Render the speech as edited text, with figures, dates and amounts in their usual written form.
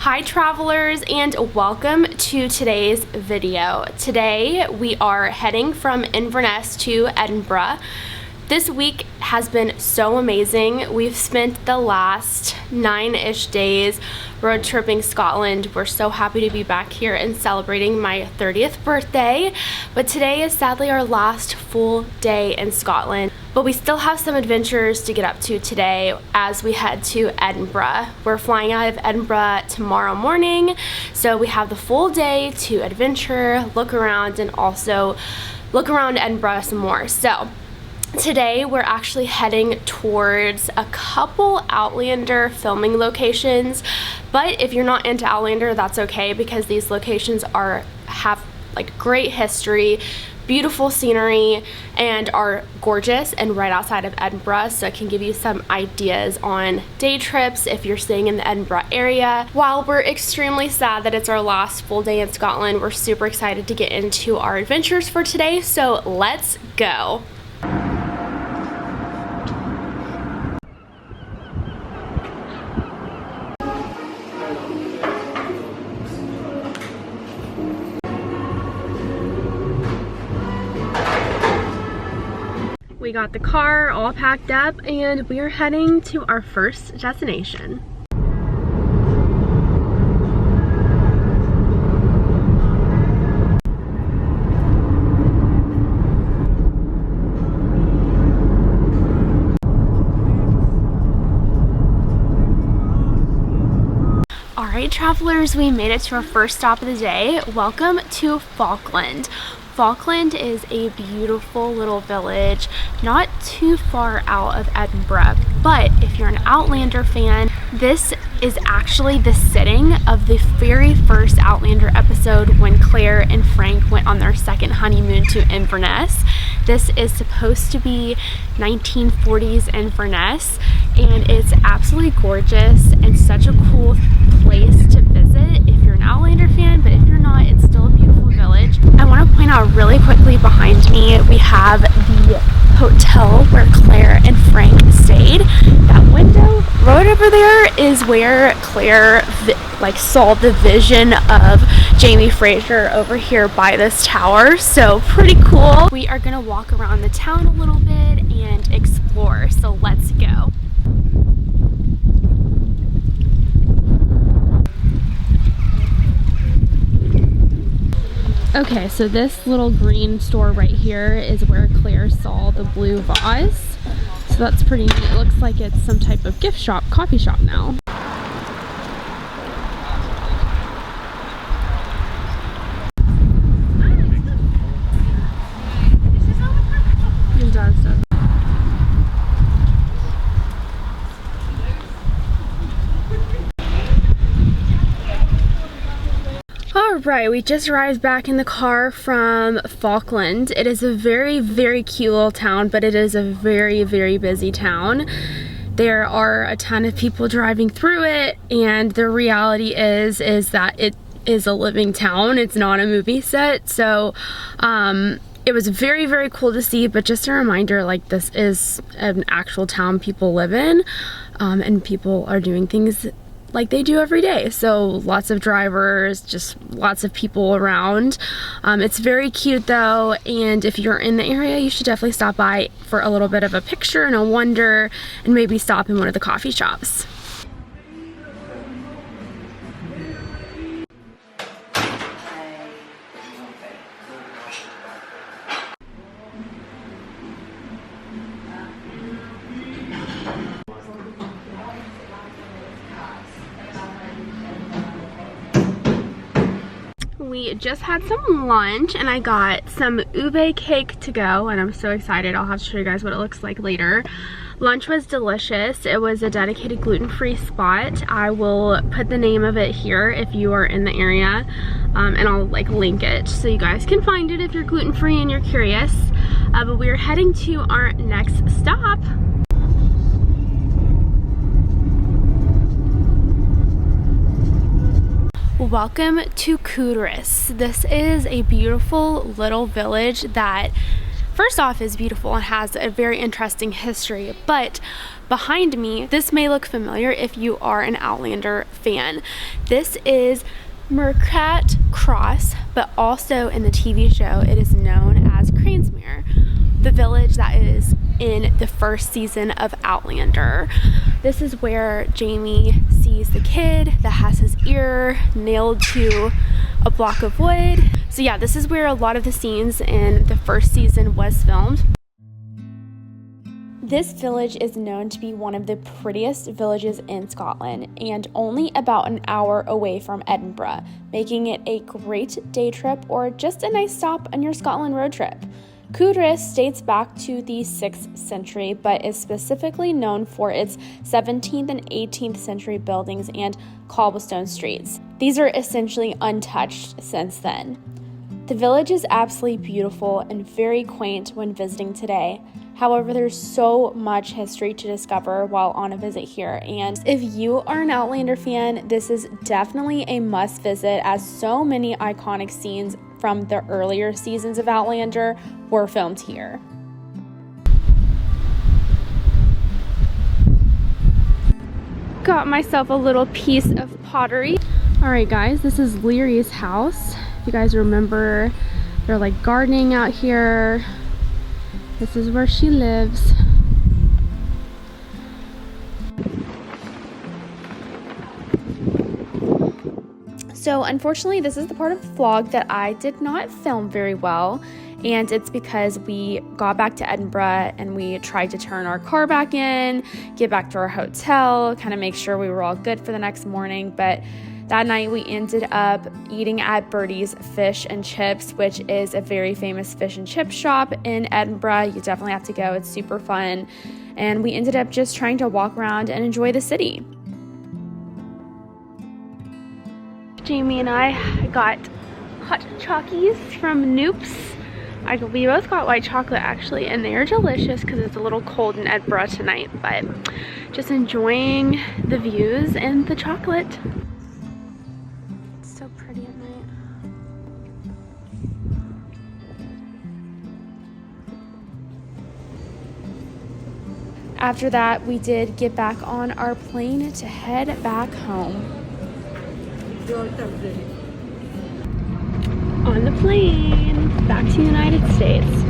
Hi travelers, and welcome to today's video. Today we are heading from Inverness to Edinburgh. This week has been so amazing. We've spent the last 9-ish days road tripping Scotland. We're so happy to be back here and celebrating my 30th birthday, but today is sadly our last full day in Scotland. But we still have some adventures to get up to today as we head to Edinburgh. We're flying out of Edinburgh tomorrow morning, so we have the full day to adventure, look around, and also look around Edinburgh some more. So today we're actually heading towards a couple Outlander filming locations, but if you're not into Outlander, that's okay, because these locations have like great history, beautiful scenery, and are gorgeous and right outside of Edinburgh, so it can give you some ideas on day trips if you're staying in the Edinburgh area. While we're extremely sad that it's our last full day in Scotland, we're super excited to get into our adventures for today, so let's go. We got the car all packed up and we are heading to our first destination. Alright travelers, we made it to our first stop of the day. Welcome to Falkland. Falkland is a beautiful little village not too far out of Edinburgh, but if you're an Outlander fan, this is actually the setting of the very first Outlander episode when Claire and Frank went on their second honeymoon to Inverness. This is supposed to be 1940s Inverness, and it's absolutely gorgeous and such a cool place to visit if you're an Outlander fan, but if you're not, it's still a beautiful village. I want to point out really quickly behind me, we have the hotel where Claire and Frank stayed. That window right over there is where Claire saw the vision of Jamie Fraser over here by this tower, so pretty cool. We are gonna walk around the town a little bit and explore, so let's go. Okay, so this little green store right here is where Claire saw the blue vase. So that's pretty neat. It looks like it's some type of gift shop, coffee shop now. It does. Alright, we just arrived back in the car from Falkland. It is a very, very cute little town, but it is a very, very busy town. There are a ton of people driving through it, and the reality is that it is a living town. It's not a movie set, so it was very, very cool to see, but just a reminder, like, this is an actual town people live in, and people are doing things like they do every day. So lots of drivers, just lots of people around. It's very cute though, and if you're in the area, you should definitely stop by for a little bit of a picture and a wonder, and maybe stop in one of the coffee shops. We just had some lunch and I got some ube cake to go, and I'm so excited. I'll have to show you guys what it looks like later. Lunch was delicious. It was a dedicated gluten-free spot. I will put the name of it here if you are in the area, and I'll link it so you guys can find it if you're gluten-free and you're curious. But we're heading to our next stop. Welcome to Culross. This is a beautiful little village that first off is beautiful and has a very interesting history, but behind me, this may look familiar if you are an Outlander fan. This is Falkland Culross, but also in the TV show it is known as Cranesmere, the village that is in the first season of Outlander. This is where Jamie sees the kid that has his ear nailed to a block of wood. So yeah, this is where a lot of the scenes in the first season was filmed. This village is known to be one of the prettiest villages in Scotland and only about an hour away from Edinburgh, making it a great day trip or just a nice stop on your Scotland road trip. Culross dates back to the 6th century, but is specifically known for its 17th and 18th century buildings and cobblestone streets. These are essentially untouched since then. The village is absolutely beautiful and very quaint when visiting today. However, there's so much history to discover while on a visit here, and if you are an Outlander fan, this is definitely a must visit, as so many iconic scenes from the earlier seasons of Outlander were filmed here. Got myself a little piece of pottery. Alright guys, this is Leary's house. If you guys remember, they're like gardening out here. This is where she lives. So unfortunately, this is the part of the vlog that I did not film very well, and it's because we got back to Edinburgh and we tried to turn our car back in, get back to our hotel, kind of make sure we were all good for the next morning, but that night we ended up eating at Birdie's Fish and Chips, which is a very famous fish and chip shop in Edinburgh. You definitely have to go, it's super fun. And we ended up just trying to walk around and enjoy the city. Jamie and I got hot chockies from Noops. We both got white chocolate actually, and they are delicious because it's a little cold in Edinburgh tonight, but just enjoying the views and the chocolate. So pretty at night. After that, we did get back on our plane to head back home. On the plane, back to the United States.